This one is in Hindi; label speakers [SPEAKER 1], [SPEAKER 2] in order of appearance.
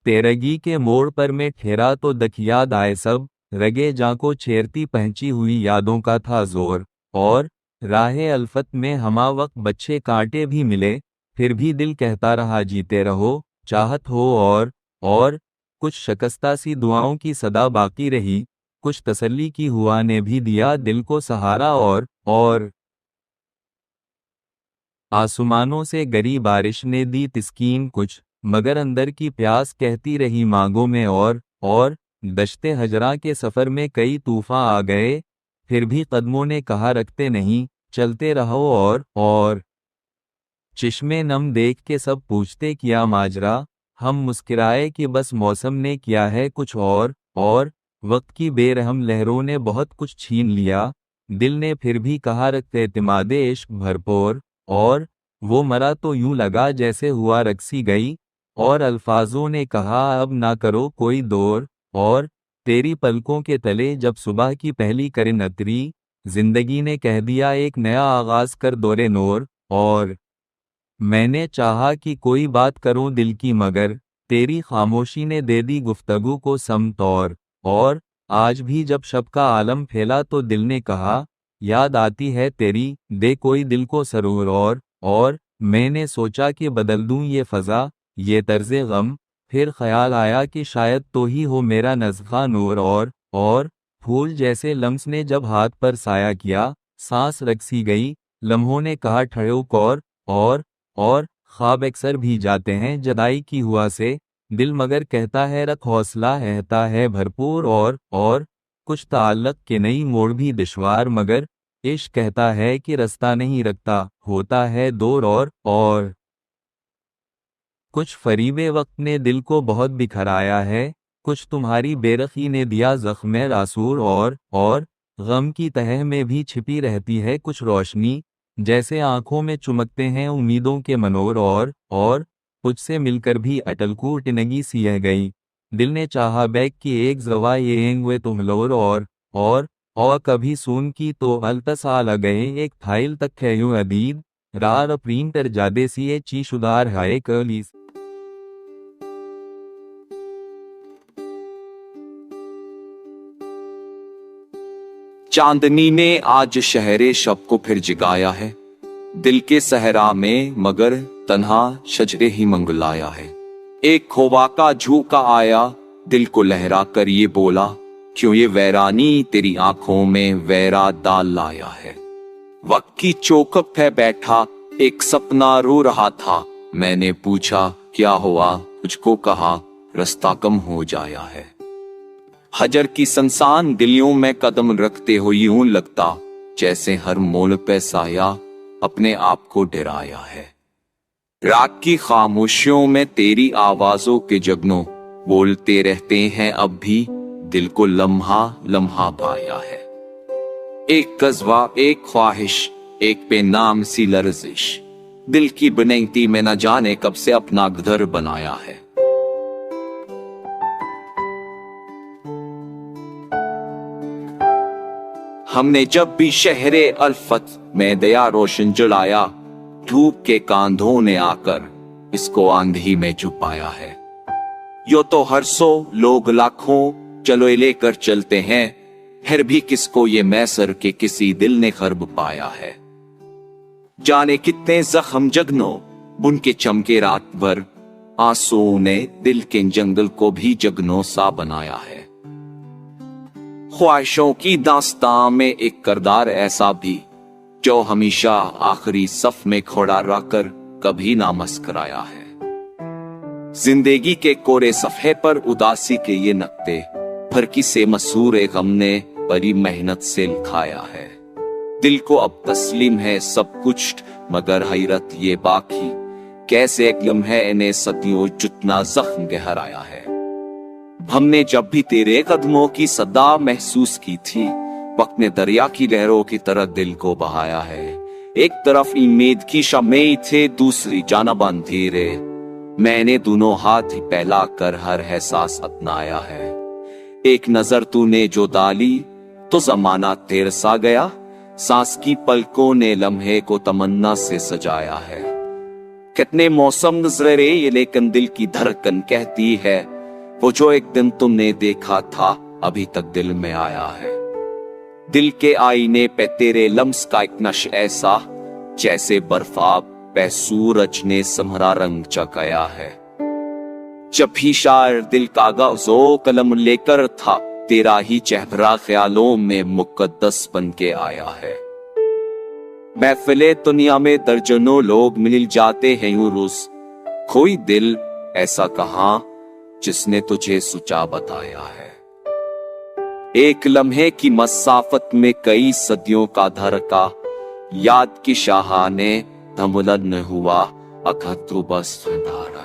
[SPEAKER 1] तेरगी के मोड़ पर मैं ठहरा तो दखियाद आए सब, रगे जाको छेरती पहुंची हुई यादों का था जोर। और राहे अल्फत में हमा वक्त बच्चे कांटे भी मिले, फिर भी दिल कहता रहा जीते रहो, चाहत हो। और कुछ शकस्ता सी दुआओं की सदा बाकी रही, कुछ तसल्ली की हुआ ने भी दिया दिल को सहारा। और आसमानों से गरी बारिश ने दी तिस्कीन कुछ, मगर अंदर की प्यास कहती रही मांगों में। और दश्ते हजरा के सफ़र में कई तूफान आ गए, फिर भी कदमों ने कहा रखते नहीं, चलते रहो। और चिश्मे नम देख के सब पूछते किया माजरा, हम मुस्किराए कि बस मौसम ने किया है कुछ। और वक्त की बेरहम लहरों ने बहुत कुछ छीन लिया, दिल ने फिर भी कहा रखते एतमादे इश्क भरपूर। और वो मरा तो यूं लगा जैसे हुआ रक्सी गई, और अल्फाजों ने कहा अब ना करो कोई दौर। और तेरी पलकों के तले जब सुबह की पहली किरण उतरी, जिंदगी ने कह दिया एक नया आगाज कर दौरे नूर। और मैंने चाहा कि कोई बात करूं दिल की, मगर तेरी खामोशी ने दे दी गुफ्तगू को समत। और आज भी जब शब का आलम फैला तो दिल ने कहा याद आती है तेरी, दे कोई दिल को सरूर। और मैंने सोचा कि बदल दूं ये फजा, ये तर्ज़े गम, फिर ख्याल आया कि शायद तो ही हो मेरा नज़्क़ा नूर। और फूल जैसे लम्स ने जब हाथ पर साया किया, सांस रकसी गई, लम्हों ने कहा ठहरो। और ख्वाब अक्सर भी जाते हैं जदाई की हुआ से, दिल मगर कहता है रख हौसला रहता है भरपूर। और कुछ ताल्लुक़ के नई मोड़ भी दुश्वार, मगर इश्क कहता है कि रास्ता नहीं रखता, होता है दूर। और कुछ फरीबे वक्त ने दिल को बहुत बिखराया है, कुछ तुम्हारी बेरखी ने दिया जख्म रासूर। और गम की तह में भी छिपी रहती है कुछ रोशनी, जैसे आंखों में चुमकते हैं उम्मीदों के मनोर। और तुझसे मिलकर भी अटलकूट नगी सी है गई, दिल ने चाहा बैग की एक जवा ये वे तुम लोर। और कभी सून की तो अलतसा गए एक फाइल तक है यूं अदीद, रार प्रिंटर जादे सी ए चीशुदार हाय कलीस।
[SPEAKER 2] चांदनी ने आज शहरे शब को फिर जगाया है, दिल के सहरा में मगर तन्हा शजरे ही मंगलाया है। एक खोवा का झूका आया, दिल को लहरा कर ये बोला, क्यों ये वैरानी तेरी आंखों में वैरा डाल लाया है। वक्त की चौखट पे बैठा एक सपना रो रहा था, मैंने पूछा क्या हुआ, मुझको कहा रास्ता कम हो जाया है। हजर की संसान दिलियों में कदम रखते हो यूं लगता जैसे हर मोड़ पे साया अपने आप को डराया है। रात की खामोशियों में तेरी आवाजों के जगनों बोलते रहते हैं अब भी, दिल को लम्हा लम्हा पाया है। एक कज़्बा, एक ख्वाहिश, एक बेनाम सी लर्जिश, दिल की बनैती में न जाने कब से अपना घर बनाया है। हमने जब भी शहरे अल्फत में दया रोशन जलाया, धूप के कांधों ने आकर इसको आंधी में छुपाया है। यो तो हर 100 लोग लाखों चलो लेकर चलते हैं, फिर भी किसको ये मैसर के किसी दिल ने खर्ब पाया है। जाने कितने जख्म जगनो बुन के चमके रात भर, आंसू ने दिल के जंगल को भी जगनो सा बनाया है। ख्वाहिशों की दास्तां में एक किरदार ऐसा भी, जो हमेशा आखिरी सफ में खड़ा रहकर कभी ना मुस्कुराया है। जिंदगी के कोरे सफ़े पर उदासी के ये नक्ते, हर किसे मसूरे गम ने बड़ी मेहनत से लिखाया है। दिल को अब तस्लीम है सब कुछ, मगर हैरत ये बाकी कैसे एक लम्हे इन्हें सदियों जितना जख्म गहराया है। हमने जब भी तेरे कदमों की सदा महसूस की थी, वक्त ने दरिया की लहरों की तरह दिल को बहाया है। एक तरफ उम्मीद की शम्में थे, दूसरी जानिब अंधेरे, मैंने दोनों हाथ ही फैला कर हर एहसास अपनाया है। एक नजर तूने जो डाली तो जमाना तेर सा गया, सांस की पलकों ने लम्हे को तमन्ना से सजाया है। कितने मौसम नजरे ये, लेकिन दिल की धड़कन कहती है वो जो एक दिन तुमने देखा था अभी तक दिल में आया है। दिल के आईने पे तेरे लम्स का एक नश ऐसा, जैसे बर्फाब पे सूरज ने समरा रंग चकाया है। जब भी शायर दिल कागजो कलम लेकर था, तेरा ही चेहरा ख्यालों में मुकद्दस बन के आया है। महफिले दुनिया में दर्जनों लोग मिल जाते हैं यूं रोज, कोई दिल ऐसा कहां जिसने तुझे सुचा बताया है। एक लम्हे की मसाफत में कई सदियों का धड़का, याद की शाहाने धमुलन हुआ अखतु बस धारा।